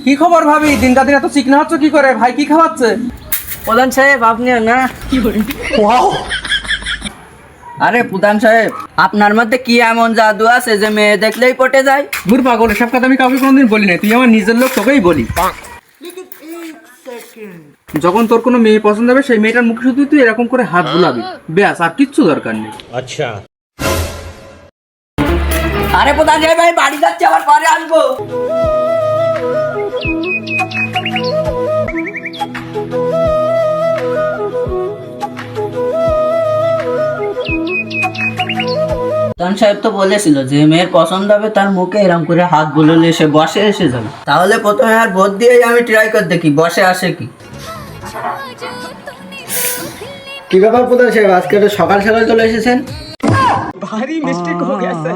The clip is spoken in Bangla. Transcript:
কি খবর ভাবি? দিনটা দিন এত চিকনা হচ্ছে কি করে? ভাই কি খাওয়াচ্ছে? প্রধান সাহেব আপনিও না। আরে প্রধান সাহেব, আপনার মধ্যে কি এমন জাদু আছে যে মেয়ে দেখলেই পটে যায়? দূর পাগল, এসব কথা আমি কাউকে কোনোদিন বলি না। তুই আমার নিজের লোক, তোকেই বলি। যখন তোর কোনো মেয়ে পছন্দ হবে সেই মেয়েটার মুখে শুধু তুই এরকম করে হাত বুলাবি, ব্যাস, আর কিচ্ছু দরকার নেই। আরে প্রধান সাহেব, আমি বাড়ি যাচ্ছি, আবার পরে আসবো। প্রধান সাহেব তো বলেছিল যে মেয়ের পছন্দ হবে তার মুখে এরকম করে হাত বুলোলে সে বসে এসে যাবে। তাহলে প্রথমে আর ভোট দিয়েই আমি ট্রাই করে দেখি বসে আসে কি। কি ব্যাপার প্রধান সাহেব, আজকে তো সকাল সকাল চলে এসেছেন? ভারী মিস্টেক হয়ে গেছে।